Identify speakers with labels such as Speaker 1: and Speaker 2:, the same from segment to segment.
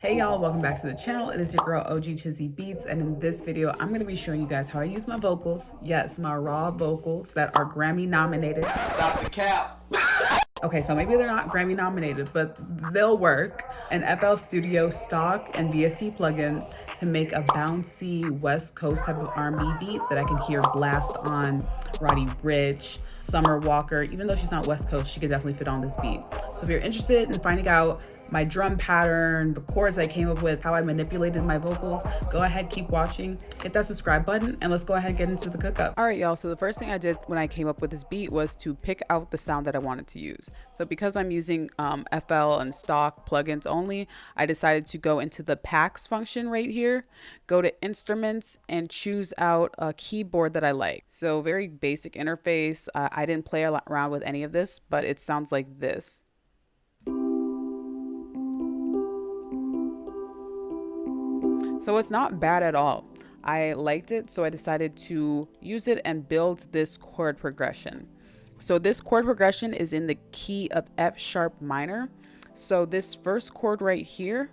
Speaker 1: Hey y'all, welcome back to the channel. It is your girl OG Chizzy Beats, and in this video I'm going to be showing you guys how I use my vocals. Yes, my raw vocals that are Grammy nominated.
Speaker 2: Stop the cap.
Speaker 1: Okay, so maybe they're not Grammy nominated, but they'll work. And FL Studio stock and VST plugins to make a bouncy West Coast type of R&B beat that I can hear blast on Roddy Ricch, Summer Walker. Even though she's not West Coast, she could definitely fit on this beat. So if you're interested in finding out my drum pattern, the chords I came up with, how I manipulated my vocals, go ahead, keep watching, hit that subscribe button, and let's go ahead and get into the cookup. All right, y'all, so the first thing I did when I came up with this beat was to pick out the sound that I wanted to use. So because I'm using FL and stock plugins only, I decided to go into the packs function right here, go to instruments, and choose out a keyboard that I like. So very basic interface. I didn't play around with any of this, but it sounds like this. So it's not bad at all. I liked it, so I decided to use it and build this chord progression. So this chord progression is in the key of F sharp minor. So this first chord right here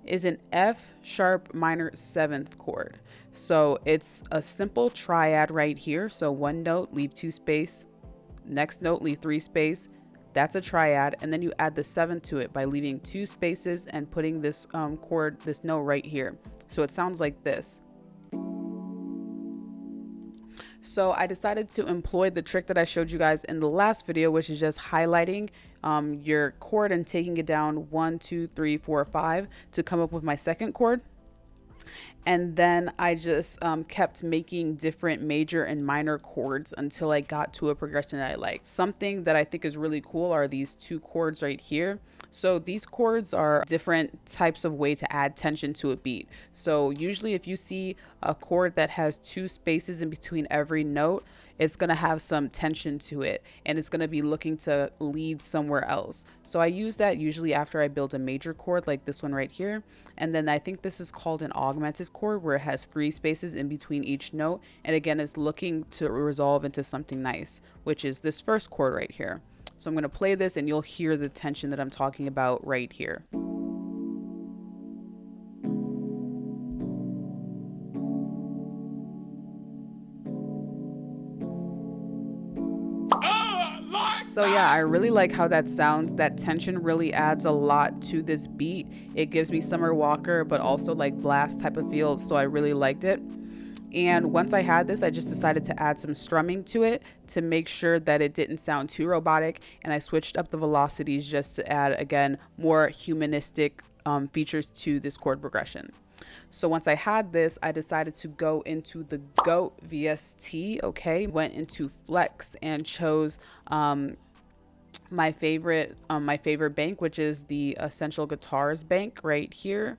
Speaker 1: is an F sharp minor 7th chord. So it's a simple triad right here. So one note, leave 2 space, next note, leave 3 space. That's a triad, and then you add the 7th to it by leaving 2 spaces and putting this chord, this note right here. So it sounds like this. So I decided to employ the trick that I showed you guys in the last video, which is just highlighting your chord and taking it down 1, 2, 3, 4, 5 to come up with my second chord. And then I just kept making different major and minor chords until I got to a progression that I like. Something that I think is really cool are these 2 chords right here. So these chords are different types of way to add tension to a beat. So usually if you see a chord that has 2 spaces in between every note, it's going to have some tension to it, and it's going to be looking to lead somewhere else. So I use that usually after I build a major chord like this one right here. And then I think this is called an augmented chord, where it has 3 spaces in between each note. And again, it's looking to resolve into something nice, which is this first chord right here. So I'm going to play this and you'll hear the tension that I'm talking about right here. So yeah, I really like how that sounds. That tension really adds a lot to this beat. It gives me Summer Walker, but also like blast type of feel. So I really liked it. And once I had this, I just decided to add some strumming to it to make sure that it didn't sound too robotic. And I switched up the velocities just to add, again, more humanistic features to this chord progression. So once I had this, I decided to go into the GOAT VST, okay? Went into Flex and chose my favorite bank, which is the Essential Guitars bank right here.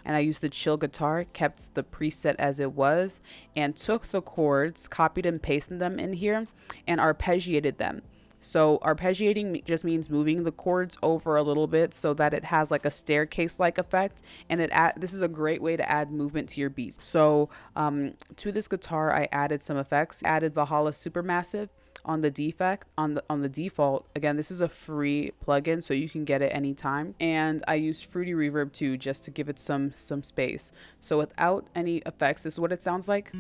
Speaker 1: And I used the chill guitar, kept the preset as it was, and took the chords, copied and pasted them in here, and arpeggiated them. So arpeggiating just means moving the chords over a little bit so that it has like a staircase-like effect, and this is a great way to add movement to your beats. So to this guitar, I added some effects. Added Valhalla Supermassive on the default. Again, this is a free plugin, so you can get it anytime. And I used Fruity Reverb too, just to give it some space. So without any effects, this is what it sounds like.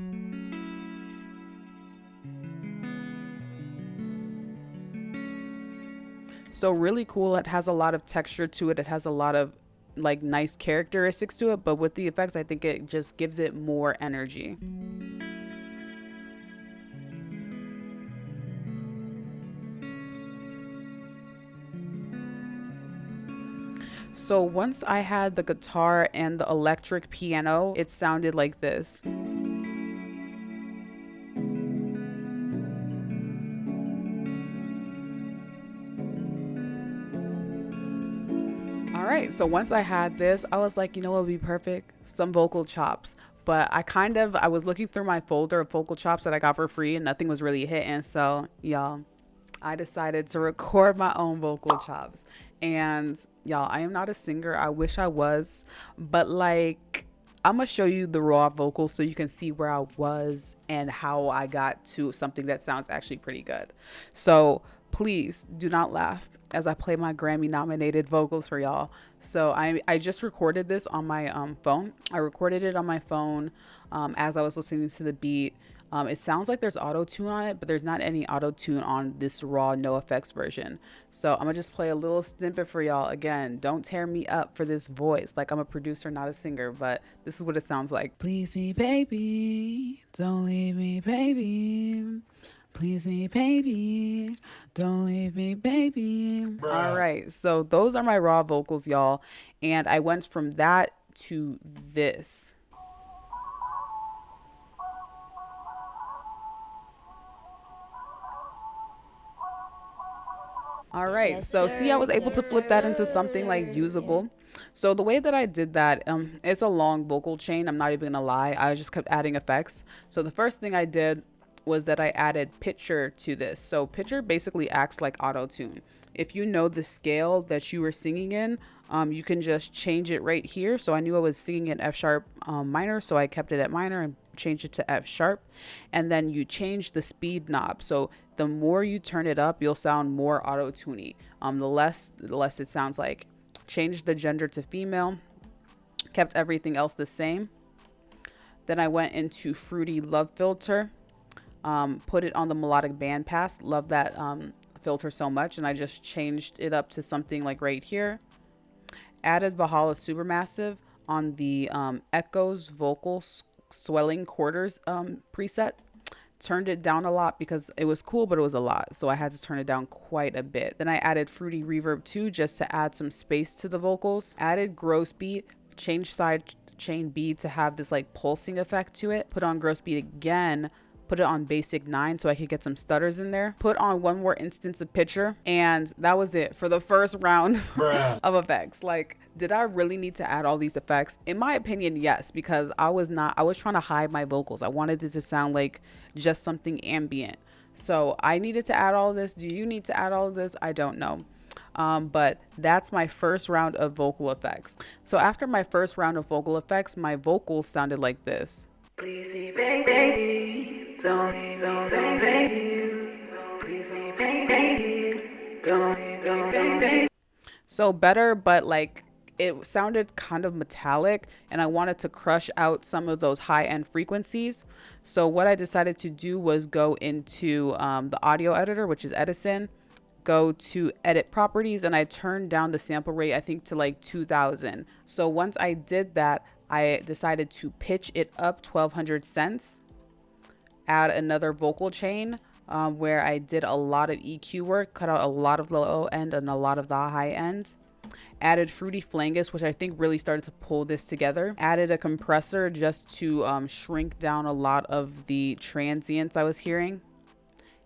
Speaker 1: So really cool. It has a lot of texture to it. It has a lot of like nice characteristics to it, but with the effects, I think it just gives it more energy. So once I had the guitar and the electric piano, it sounded like this. All right, so once I had this, I was like, you know what would be perfect? Some vocal chops. But I was looking through my folder of vocal chops that I got for free, and nothing was really hitting. So y'all, I decided to record my own vocal chops. And y'all, I am not a singer. I wish I was, but like, I'm gonna show you the raw vocals so you can see where I was and how I got to something that sounds actually pretty good. So please do not laugh as I play my Grammy nominated vocals for y'all. So I just recorded this on my phone. I recorded it on my phone as I was listening to the beat. It sounds like there's auto tune on it, but there's not any auto tune on this raw no effects version. So I'm gonna just play a little snippet for y'all. Again, don't tear me up for this voice. Like, I'm a producer, not a singer, but this is what it sounds like. Please me, baby, don't leave me, baby. Please me, baby, don't leave me, baby. Bruh. All right, so those are my raw vocals, y'all. And I went from that to this. All right, yes, so see, I was able to flip that into something like usable. So the way that I did that, it's a long vocal chain. I'm not even gonna lie. I just kept adding effects. So the first thing I did was that I added pitcher to this. So pitcher basically acts like auto tune. If you know the scale that you were singing in, you can just change it right here. So I knew I was singing in F sharp minor, so I kept it at minor and changed it to F sharp. And then you change the speed knob. So the more you turn it up, you'll sound more auto-tuney. The less it sounds like. Changed the gender to female, kept everything else the same. Then I went into Fruity Love Filter, put it on the melodic bandpass. Love that filter so much, and I just changed it up to something like right here. Added Valhalla Supermassive on the Echoes Vocal Swelling Quarters preset. Turned it down a lot because it was cool, but it was a lot, so I had to turn it down quite a bit. Then I added Fruity Reverb 2 just to add some space to the vocals. Added Gross Beat, changed side chain B to have this like pulsing effect to it. Put on Gross Beat again, put it on basic 9 so I could get some stutters in there. Put on one more instance of pitcher, and that was it for the first round of effects. Like, did I really need to add all these effects? In my opinion, yes, because I was trying to hide my vocals. I wanted it to sound like just something ambient. So I needed to add all this. Do you need to add all of this? I don't know. But that's my first round of vocal effects. So after my first round of vocal effects, my vocals sounded like this. Please me, baby, don't leave me, baby. Please me, baby, don't leave me, baby. So better, but like it sounded kind of metallic, and I wanted to crush out some of those high-end frequencies. So what I decided to do was go into the audio editor, which is Edison, go to edit properties, and I turned down the sample rate, I think, to like 2000. So once I did that, I decided to pitch it up 1200 cents, add another vocal chain where I did a lot of EQ work, cut out a lot of the low end and a lot of the high end. Added Fruity Flangus, which I think really started to pull this together. Added a compressor just to shrink down a lot of the transients I was hearing.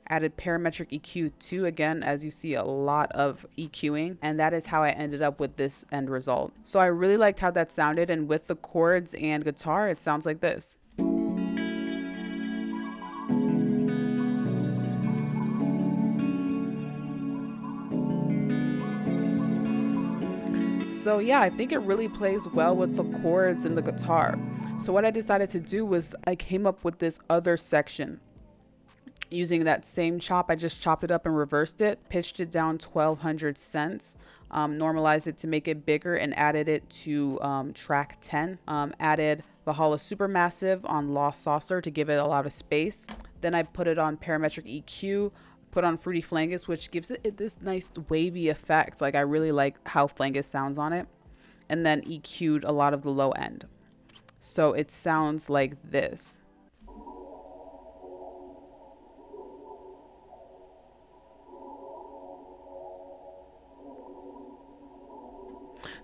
Speaker 1: Added parametric EQ too, again, as you see, a lot of EQing, and that is how I ended up with this end result. So I really liked how that sounded, and with the chords and guitar, it sounds like this. So yeah, I think it really plays well with the chords and the guitar. So what I decided to do was I came up with this other section. Using that same chop, I just chopped it up and reversed it, pitched it down 1200 cents, normalized it to make it bigger, and added it to track 10. Added Valhalla Supermassive on Lost Saucer to give it a lot of space. Then I put it on parametric EQ, put on Fruity Flangus, which gives it this nice wavy effect. Like, I really like how Flangus sounds on it. And then EQ'd a lot of the low end. So it sounds like this.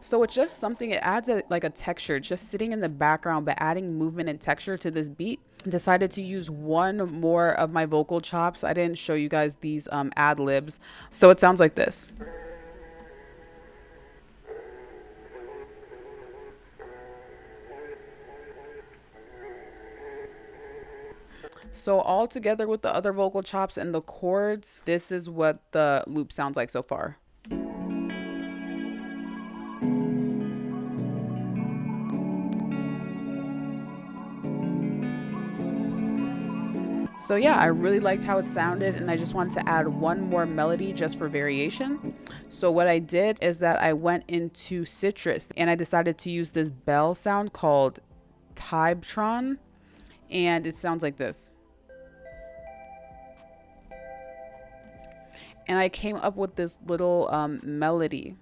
Speaker 1: So it's just something, it adds like a texture just sitting in the background, but adding movement and texture to this beat. Decided to use one more of my vocal chops. I didn't show you guys these ad libs. So it sounds like this. So all together with the other vocal chops and the chords, this is what the loop sounds like so far. So yeah, I really liked how it sounded, and I just wanted to add one more melody just for variation. So what I did is that I went into Citrus and I decided to use this bell sound called Tybetron, and it sounds like this. And I came up with this little melody.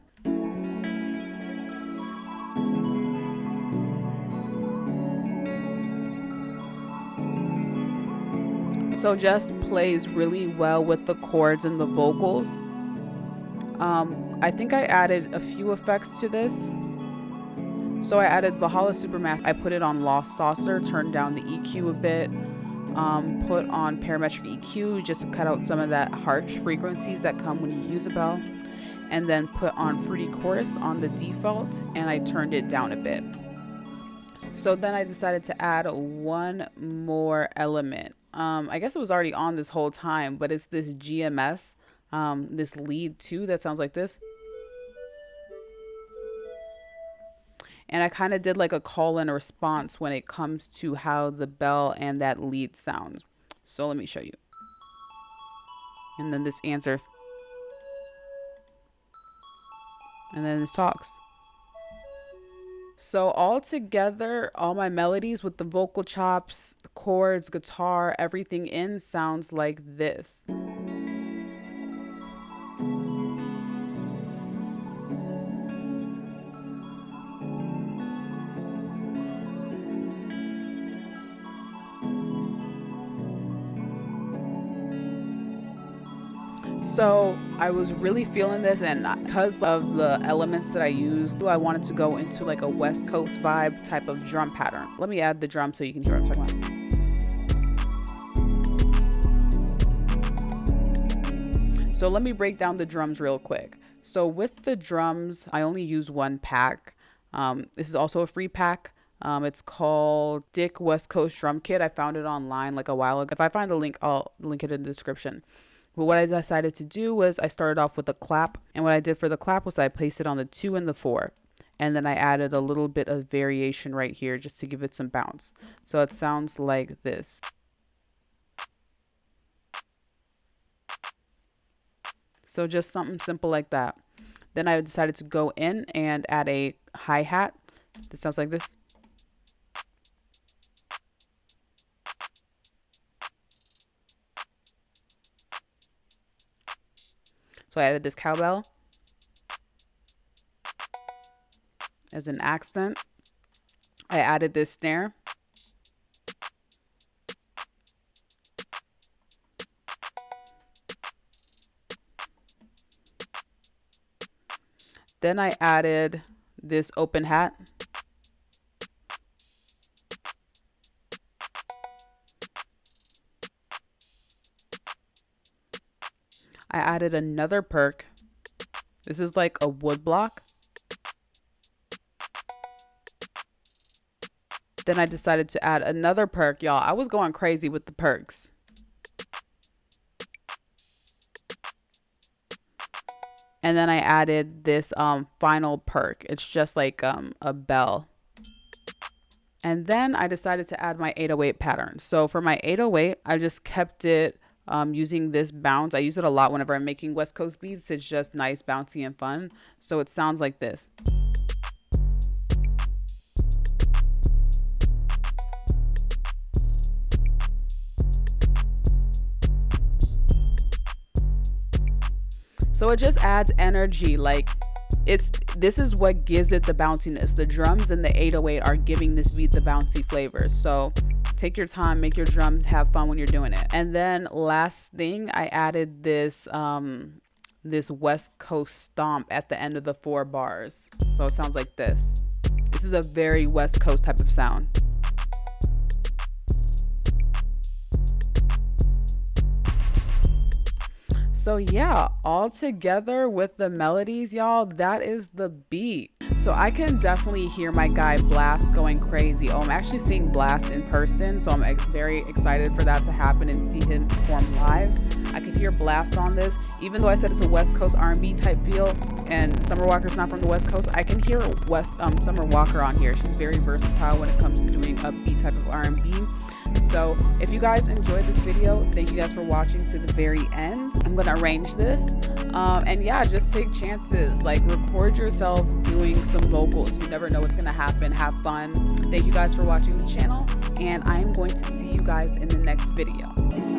Speaker 1: So just plays really well with the chords and the vocals. I think I added a few effects to this. So I added Valhalla Supermaster. I put it on Lost Saucer, turned down the EQ a bit, put on parametric EQ just to cut out some of that harsh frequencies that come when you use a bell, and then put on Fruity Chorus on the default, and I turned it down a bit. So then I decided to add one more element. I guess it was already on this whole time, but it's this GMS, this lead 2 that sounds like this. And I kind of did like a call and response when it comes to how the bell and that lead sounds. So let me show you. And then this answers. And then this talks. So all together, all my melodies with the vocal chops, chords, guitar, everything in sounds like this. So I was really feeling this, and because of the elements that I used, I wanted to go into like a West Coast vibe type of drum pattern. Let me add the drum so you can hear what I'm talking about. So let me break down the drums real quick. So with the drums, I only use one pack. This is also a free pack. It's called Dick West Coast Drum Kit. I found it online like a while ago. If I find the link, I'll link it in the description. But what I decided to do was I started off with a clap. And what I did for the clap was I placed it on the 2 and the 4. And then I added a little bit of variation right here just to give it some bounce. So it sounds like this. So just something simple like that. Then I decided to go in and add a hi-hat. This sounds like this. So I added this cowbell as an accent. I added this snare. Then I added this open hat. I added another perk. This is like a wood block. Then I decided to add another perk, y'all. I was going crazy with the perks. And then I added this final perk. It's just like a bell. And then I decided to add my 808 pattern. So for my 808, I just kept it using this bounce. I use it a lot whenever I'm making West Coast beats. It's just nice, bouncy, and fun. So it sounds like this. So it just adds energy. Like this is what gives it the bounciness. The drums and the 808 are giving this beat the bouncy flavors. So take your time, make your drums have fun when you're doing it. And then last thing, I added this this West Coast stomp at the end of the 4 bars. So it sounds like this. This is a very West Coast type of sound. So yeah, all together with the melodies, y'all, that is the beat. So I can definitely hear my guy Blast going crazy. Oh, I'm actually seeing Blast in person, so I'm very excited for that to happen and see him perform live. I could hear blast on this. Even though I said it's a West Coast R&B type feel, and Summer Walker's not from the West Coast, I can hear Summer Walker on here. She's very versatile when it comes to doing a beat type of R&B. So if you guys enjoyed this video, thank you guys for watching to the very end. I'm gonna arrange this, and yeah, just take chances. Like, record yourself doing some vocals. You never know what's gonna happen. Have fun. Thank you guys for watching the channel, and I am going to see you guys in the next video.